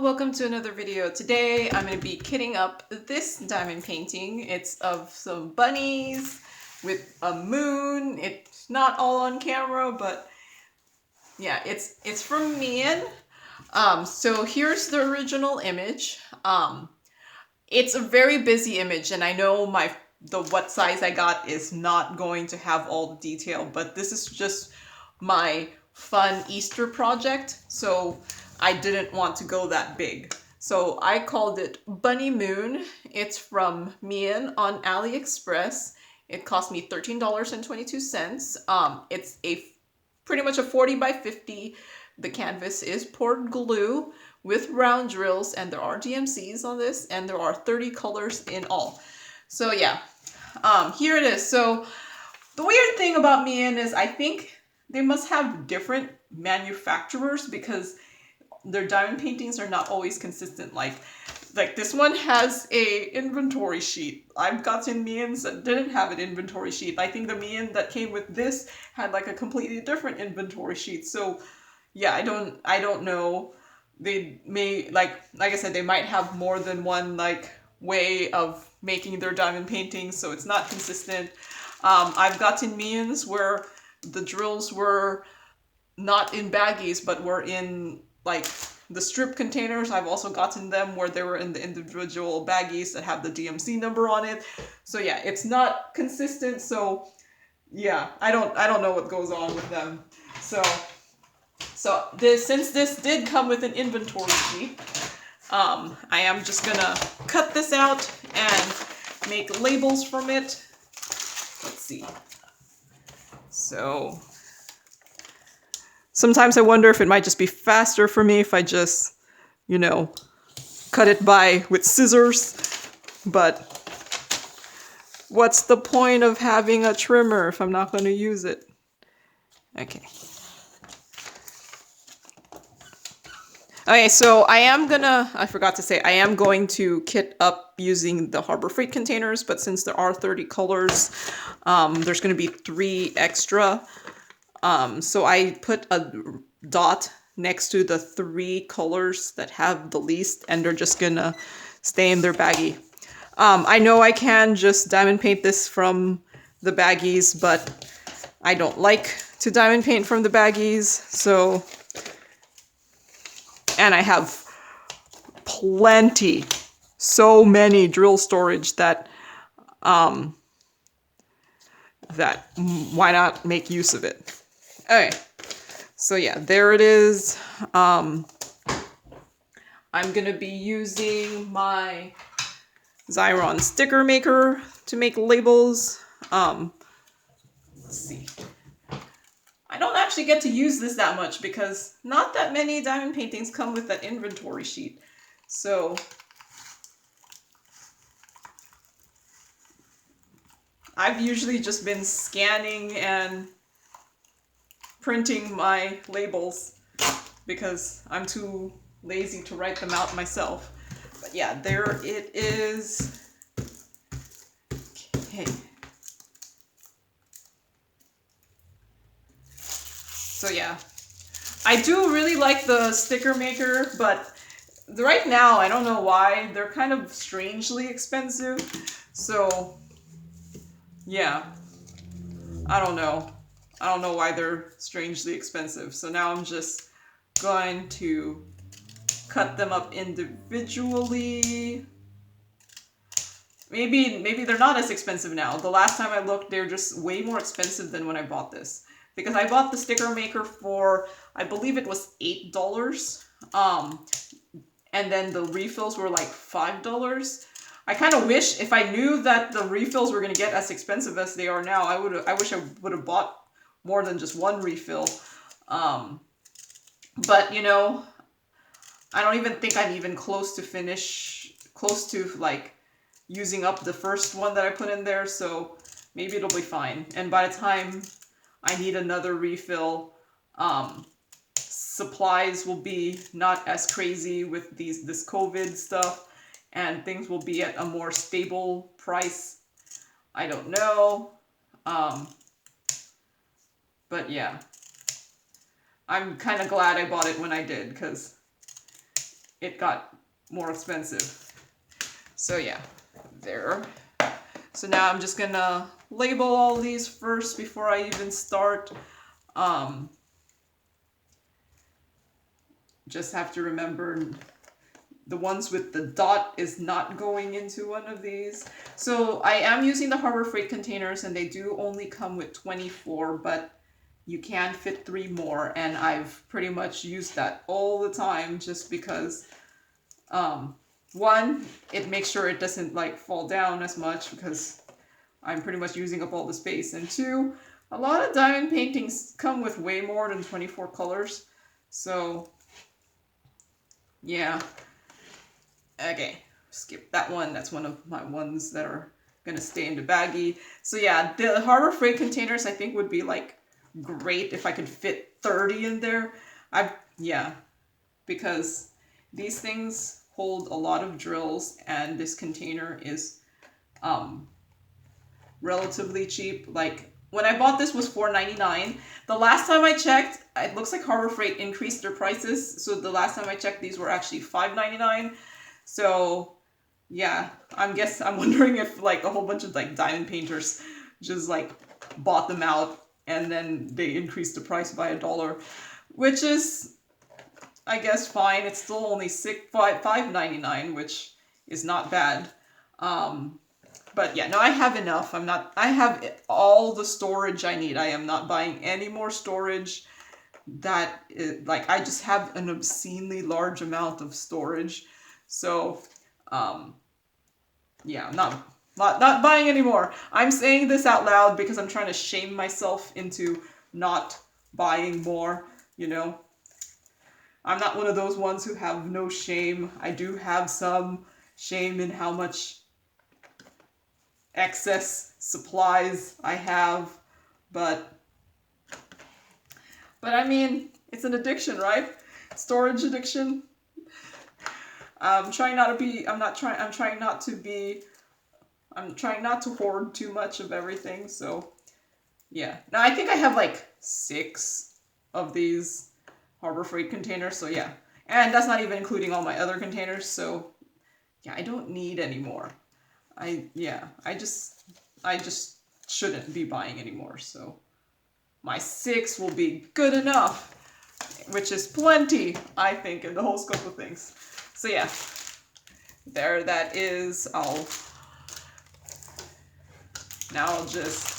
Welcome to another video. Today I'm going to be kitting up this diamond painting. It's of some bunnies with a moon. It's not all on camera, but yeah, it's from Meian. So here's the original image. It's a very busy image, and I know what size I got is not going to have all the detail, but this is just my fun Easter project, so I didn't want to go that big. So I called it Bunny Moon. It's from Meian on AliExpress. It cost me $13.22. It's pretty much a 40 by 50. The canvas is poured glue with round drills, and there are DMCs on this, and there are 30 colors in all. So yeah, here it is. So the weird thing about Meian is I think they must have different manufacturers because their diamond paintings are not always consistent. Like this one has a inventory sheet. I've gotten Meians that didn't have an inventory sheet. I think the Meian that came with this had like a completely different inventory sheet. So yeah, I don't know. They may, like I said, they might have more than one like way of making their diamond paintings, so it's not consistent. I've gotten Meians where the drills were not in baggies, but were in like the strip containers. I've also gotten them where they were in the individual baggies that have the DMC number on it. So yeah, it's not consistent. So yeah, I don't know what goes on with them. So since this did come with an inventory sheet, I am just gonna cut this out and make labels from it. Let's see. So sometimes I wonder if it might just be faster for me if I just, cut it with scissors. But what's the point of having a trimmer if I'm not going to use it? Okay. Okay, so I forgot to say, I am going to kit up using the Harbor Freight containers, but since there are 30 colors, there's going to be 3 extra. So I put a dot next to the 3 colors that have the least, and they're just gonna stay in their baggie. I know I can just diamond paint this from the baggies, but I don't like to diamond paint from the baggies, so... And I have plenty, so many drill storage that why not make use of it? Okay, so yeah, there it is. I'm gonna be using my Xyron sticker maker to make labels. Let's see. I don't actually get to use this that much because not that many diamond paintings come with that inventory sheet. So I've usually just been scanning and printing my labels because I'm too lazy to write them out myself. But yeah, there it is. Okay. So yeah, I do really like the sticker maker, but right now, I don't know why, they're kind of strangely expensive. So yeah, I don't know. I don't know why they're strangely expensive. So now I'm just going to cut them up individually. Maybe they're not as expensive now. The last time I looked, they're just way more expensive than when I bought this. Because I bought the sticker maker for, I believe it was $8. And then the refills were like $5. I kind of wish, if I knew that the refills were going to get as expensive as they are now, I wish I would have bought more than just one refill. But, I don't even think I'm even close to like using up the first one that I put in there, so maybe it'll be fine. And by the time I need another refill, supplies will be not as crazy with this COVID stuff, and things will be at a more stable price. I don't know. But yeah, I'm kind of glad I bought it when I did, because it got more expensive. So yeah, there. So now I'm just gonna label all these first before I even start. Just have to remember the ones with the dot is not going into one of these. So I am using the Harbor Freight containers, and they do only come with 24, but you can fit 3 more, and I've pretty much used that all the time just because one, it makes sure it doesn't like fall down as much because I'm pretty much using up all the space, and two, a lot of diamond paintings come with way more than 24 colors. So yeah. Okay, skip that one. That's one of my ones that are gonna stay in the baggie. So yeah, the Harbor Freight containers I think would be like great if I could fit 30 in there. Yeah, because these things hold a lot of drills, and this container is relatively cheap. Like when I bought this was $4.99. The last time I checked, it looks like Harbor Freight increased their prices. So the last time I checked, these were actually $5.99. So yeah, I'm wondering if like a whole bunch of like diamond painters just like bought them out and then they increased the price by $1, which is, I guess, fine. It's still only $5.99, which is not bad. But yeah, no, I have enough. I have all the storage I need. I am not buying any more storage. Like, I just have an obscenely large amount of storage. So, yeah, I'm not buying anymore. I'm saying this out loud because I'm trying to shame myself into not buying more, you know. I'm not one of those ones who have no shame. I do have some shame in how much excess supplies I have, but I mean, it's an addiction, right? Storage addiction. I'm trying not to hoard too much of everything, so yeah. Now I think I have like 6 of these Harbor Freight containers, so yeah. And that's not even including all my other containers, so yeah, I don't need any more. I just shouldn't be buying anymore, so my 6 will be good enough, which is plenty, I think, in the whole scope of things. So yeah, there that is. I'll just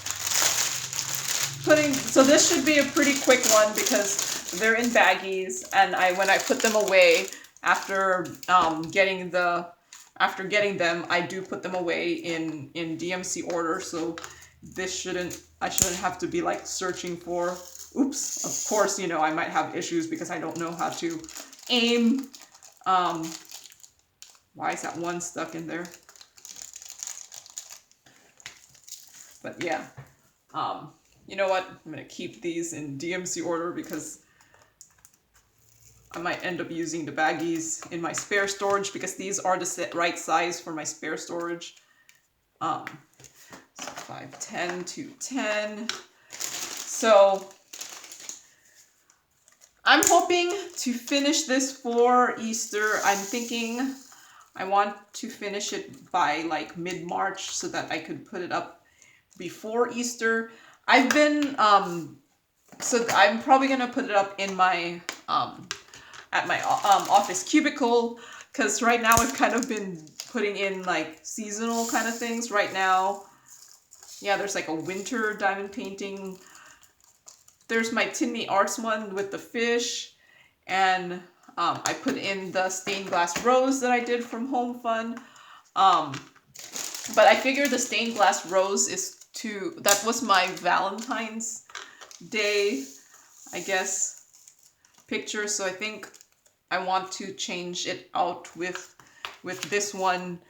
so this should be a pretty quick one because they're in baggies, and when I put them away after getting them, I do put them away in DMC order, so I shouldn't have to be like searching for, oops, of course, you know, I might have issues because I don't know how to aim. Why is that one stuck in there? But yeah, you know what? I'm gonna keep these in DMC order because I might end up using the baggies in my spare storage because these are the right size for my spare storage. So 510 to 10. So I'm hoping to finish this for Easter. I'm thinking I want to finish it by like mid-March so that I could put it up before Easter. I've been so I'm probably gonna put it up in my at my office cubicle, because right now I've kind of been putting in like seasonal kind of things right now. Yeah, there's like a winter diamond painting. There's my Tinmay Arts one with the fish, and I put in the stained glass rose that I did from Home Fun. But I figured the stained glass rose that was my Valentine's Day, I guess, picture. So I think I want to change it out with this one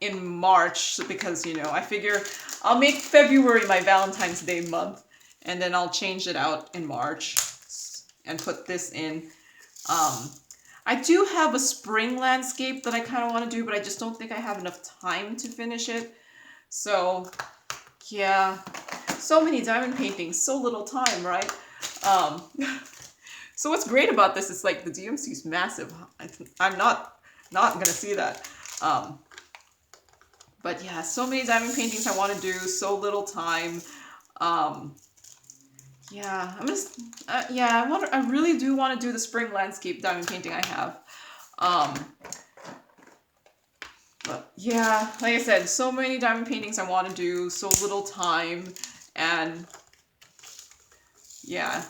in March, because, you know, I figure I'll make February my Valentine's Day month, and then I'll change it out in March and put this in. I do have a spring landscape that I kind of want to do, but I just don't think I have enough time to finish it. So, yeah, so many diamond paintings, so little time, right? So what's great about this is like the DMC is massive. I'm not gonna see that. But yeah, so many diamond paintings I want to do, so little time. Yeah, I'm just yeah, I really do want to do the spring landscape diamond painting I have. But yeah, like I said, so many diamond paintings I want to do, so little time, and yeah.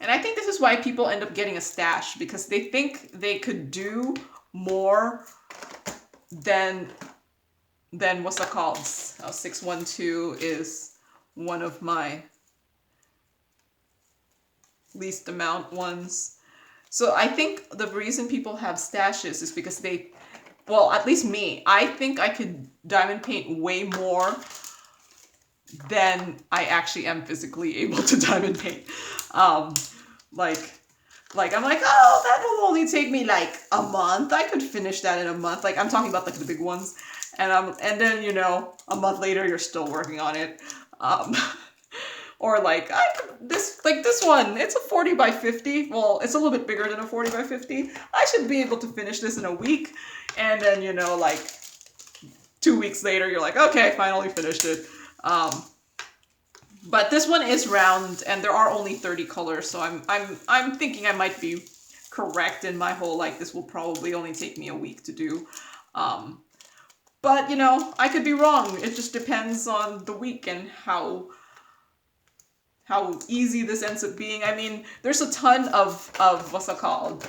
And I think this is why people end up getting a stash, because they think they could do more than what's that called? 612 is one of my least amount ones. So I think the reason people have stashes is because they, well, at least me, I think I could diamond paint way more than I actually am physically able to diamond paint. Like I'm like, oh, that will only take me like a month. I could finish that in a month. Like I'm talking about like the big ones, and then you know a month later you're still working on it. Or like this one, it's a 40 by 50. Well, it's a little bit bigger than a 40 by 50. I should be able to finish this in a week, and then you know like 2 weeks later you're like, okay, finally finished it. But this one is round, and there are only 30 colors, so I'm thinking I might be correct in my whole like this will probably only take me a week to do. But you know, I could be wrong. It just depends on the week and how easy this ends up being. I mean, there's a ton of what's it called?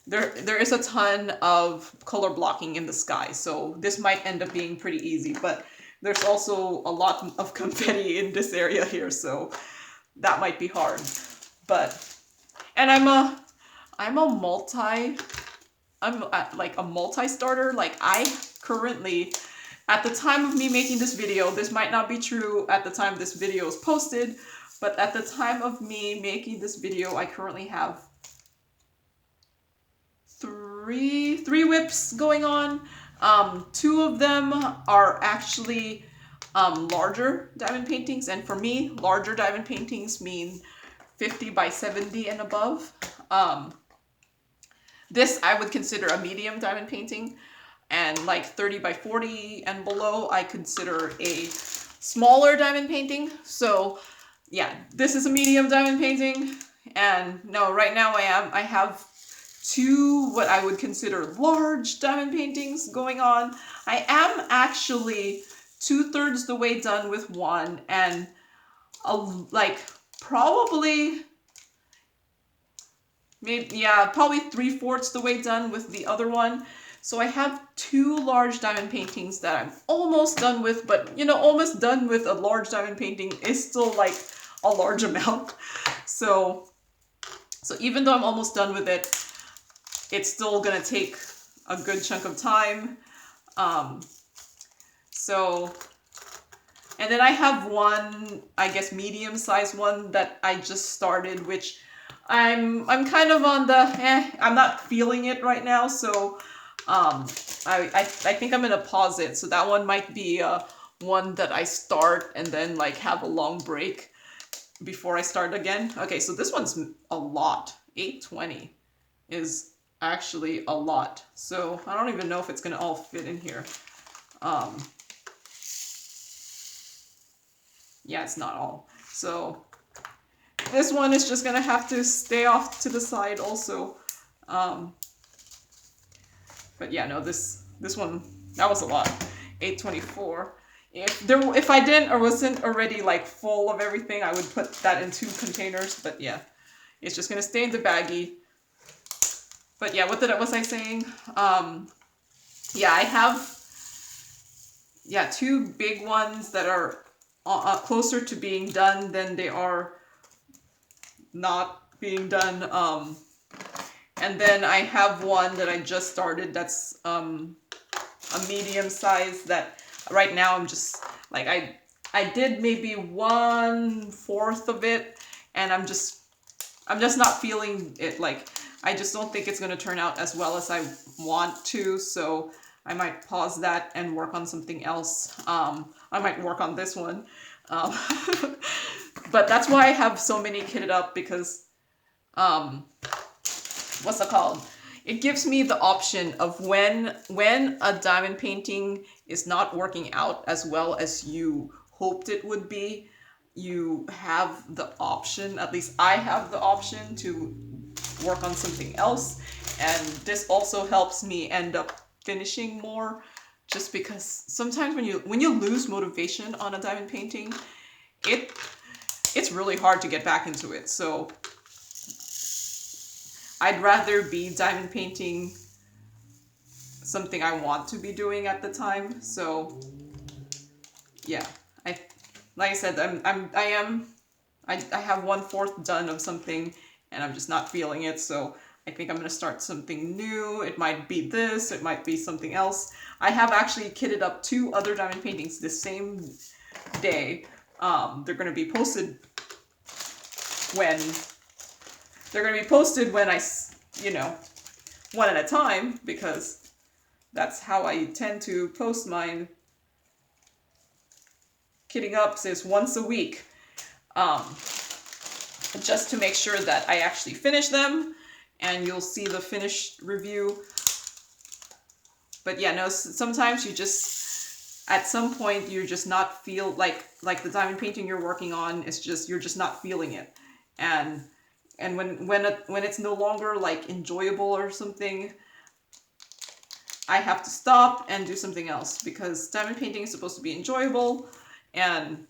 There is a ton of color blocking in the sky, so this might end up being pretty easy, but there's also a lot of confetti in this area here, so that might be hard. But, and I'm like a multi-starter. Like I currently, at the time of me making this video, this might not be true at the time this video is posted, but at the time of me making this video, I currently have three whips going on. 2 of them are actually larger diamond paintings, and for me, larger diamond paintings mean 50 by 70 and above. This I would consider a medium diamond painting, and like 30 by 40 and below I consider a smaller diamond painting. So yeah, this is a medium diamond painting, and no, right now I have 2 what I would consider large diamond paintings going on. I am actually 2/3 the way done with one, and like probably maybe, yeah, probably 3/4 the way done with the other one. So I have 2 large diamond paintings that I'm almost done with, but you know, almost done with a large diamond painting is still like a large amount. So even though I'm almost done with it, it's still gonna take a good chunk of time. And then I have one, I guess, medium-sized one that I just started, which I'm kind of on the I'm not feeling it right now, so I think I'm gonna pause it. So that one might be one that I start and then like have a long break before I start again. Okay, so this one's a lot. 820 is actually a lot. So I don't even know if it's gonna all fit in here. Yeah, it's not all. So this one is just gonna have to stay off to the side also. But yeah, no, this one, that was a lot. 824. If I didn't or wasn't already like full of everything, I would put that in 2 containers. But yeah, it's just gonna stay in the baggie. But yeah, what was I saying? Yeah, I have 2 big ones that are closer to being done than they are not being done. And then I have one that I just started that's a medium size that right now I'm just like I did maybe 1/4 of it, and I'm just not feeling it. Like I just don't think it's gonna turn out as well as I want to, so I might pause that and work on something else. I might work on this one. Um, but that's why I have so many kitted up, because what's it called? It gives me the option of when a diamond painting is not working out as well as you hoped it would be, you have the option, at least I have the option, to work on something else. And this also helps me end up finishing more, just because sometimes when you lose motivation on a diamond painting, it's really hard to get back into it. So I'd rather be diamond painting something I want to be doing at the time. So yeah, like I said, I have 1/4 done of something, and I'm just not feeling it. So I think I'm gonna start something new. It might be this, it might be something else. I have actually kitted up 2 other diamond paintings the same day. They're gonna be posted when I, you know, one at a time, because that's how I tend to post mine. Kitting ups is once a week, just to make sure that I actually finish them, and you'll see the finished review. But yeah, no, sometimes you just, at some point, you're just not feel like the diamond painting you're working on is just, you're just not feeling it. And when it's no longer like enjoyable or something, I have to stop and do something else, because diamond painting is supposed to be enjoyable, and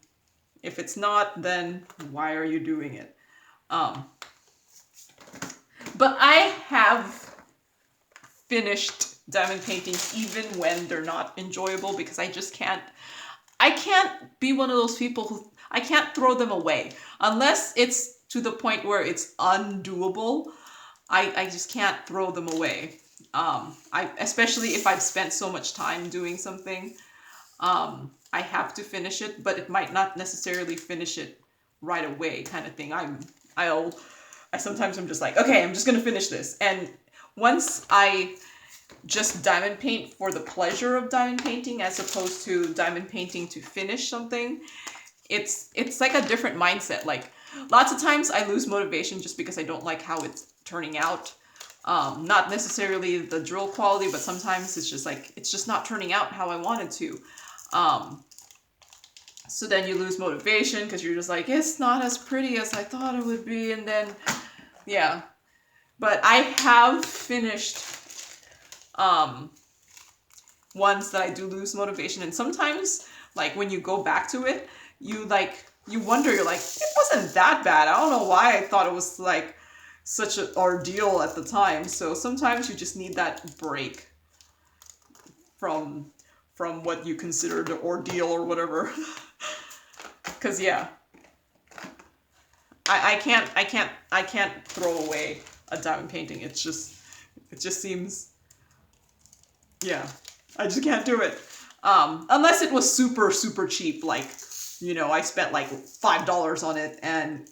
if it's not, then why are you doing it? But I have finished diamond paintings even when they're not enjoyable, because I can't be one of those people who, I can't throw them away unless it's to the point where it's undoable. I just can't throw them away. Especially if I've spent so much time doing something, I have to finish it, but it might not necessarily finish it right away, kind of thing. Sometimes I'm just like, okay, I'm just gonna finish this. And once I just diamond paint for the pleasure of diamond painting, as opposed to diamond painting to finish something, it's like a different mindset. Like, lots of times I lose motivation just because I don't like how it's turning out. Not necessarily the drill quality, but sometimes it's just like, it's just not turning out how I wanted to. So then you lose motivation, because you're just like, it's not as pretty as I thought it would be. And then, yeah. But I have finished ones that I do lose motivation. And sometimes, like, when you go back to it, you wonder, you're like, it wasn't that bad. I don't know why I thought it was like such an ordeal at the time. So sometimes you just need that break from what you consider the ordeal or whatever. Because yeah, I can't throw away a diamond painting. It just seems, yeah, I just can't do it. Unless it was super, super cheap, like, you know, I spent like $5 on it and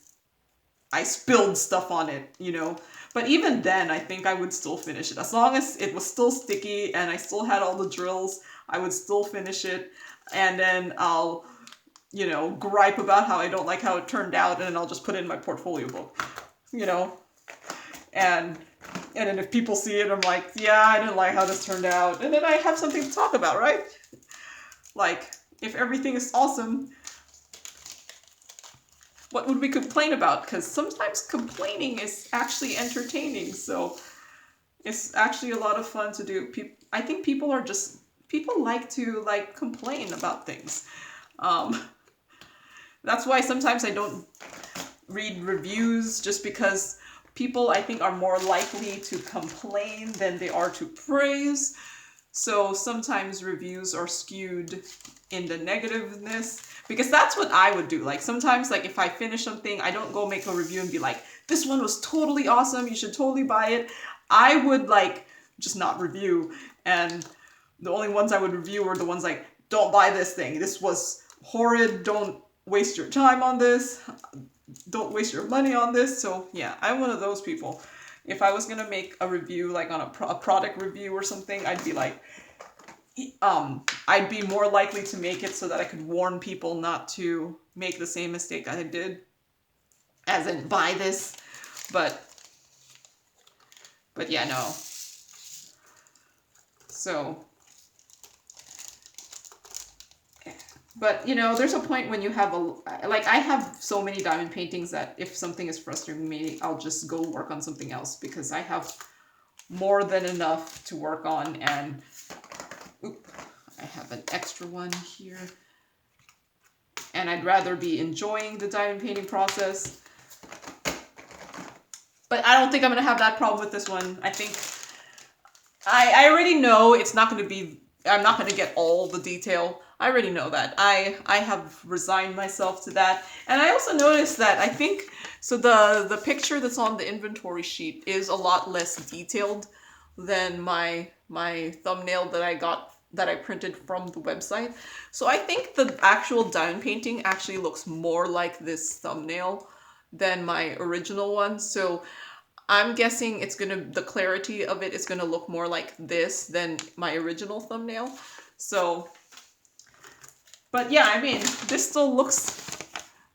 I spilled stuff on it, you know. But even then, I think I would still finish it. As long as it was still sticky and I still had all the drills, I would still finish it. And then I'll, you know, gripe about how I don't like how it turned out, and then I'll just put it in my portfolio book, you know. And then if people see it, I'm like, yeah, I didn't like how this turned out. And then I have something to talk about, right? Like, if everything is awesome, what would we complain about? Because sometimes complaining is actually entertaining. So it's actually a lot of fun to do. I think people like to like complain about things. That's why sometimes I don't read reviews, just because people, I think, are more likely to complain than they are to praise. So sometimes reviews are skewed in the negativeness, because that's what I would do. Like, sometimes, like, if I finish something, I don't go make a review and be like, this one was totally awesome, you should totally buy it. I would, like, just not review. And the only ones I would review were the ones like, don't buy this thing, this was horrid, don't waste your time on this, don't waste your money on this. So yeah, I'm one of those people. If I was gonna make a review, like on a product review or something, I'd be like, I'd be more likely to make it so that I could warn people not to make the same mistake I did, as in buy this, but yeah, no. So, but you know, there's a point when you have like, I have so many diamond paintings that if something is frustrating me, I'll just go work on something else, because I have more than enough to work on. And I have an extra one here, and I'd rather be enjoying the diamond painting process. But I don't think I'm going to have that problem with this one. I think I already know it's not going to be, I'm not going to get all the detail. I already know that. I have resigned myself to that. And I also noticed that I think, so the picture that's on the inventory sheet is a lot less detailed than my thumbnail that I printed from the website. So I think the actual diamond painting actually looks more like this thumbnail than my original one. So I'm guessing the clarity of it is gonna look more like this than my original thumbnail. So, but yeah, I mean, this still looks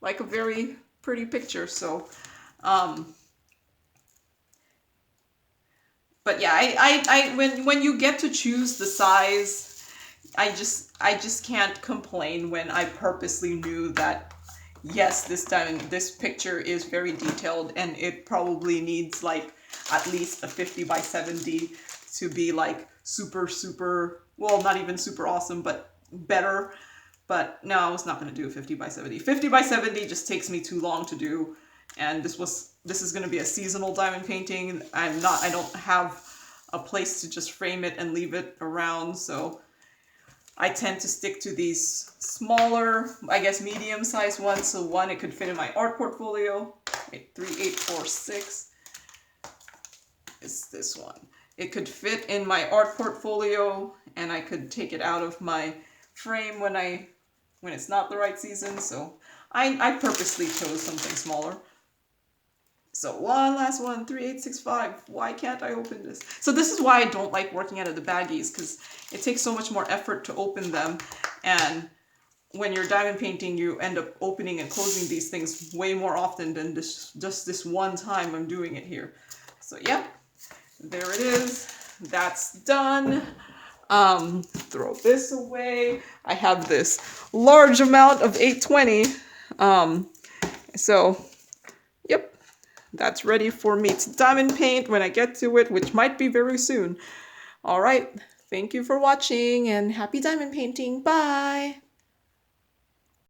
like a very pretty picture. So, but yeah, when you get to choose the size, I just can't complain when I purposely knew that, yes, this picture is very detailed, and it probably needs like at least a 50 by 70 to be like super, well, not even super awesome, but better. But no, I was not going to do a 50 by 70. 50 by 70 just takes me too long to do, and this is going to be a seasonal diamond painting. I don't have a place to just frame it and leave it around, so I tend to stick to these smaller, I guess medium-sized ones. So one, it could fit in my art portfolio. 3846 is this one. It could fit in my art portfolio, and I could take it out of my frame when it's not the right season. So I purposely chose something smaller. So one last one, 3865. Why can't I open this? So this is why I don't like working out of the baggies, because it takes so much more effort to open them. And when you're diamond painting, you end up opening and closing these things way more often than just this one time I'm doing it here. So yeah, there it is. That's done. Throw this away. I have this large amount of 820. So, yep. That's ready for me to diamond paint when I get to it, which might be very soon. All right. Thank you for watching, and happy diamond painting. Bye.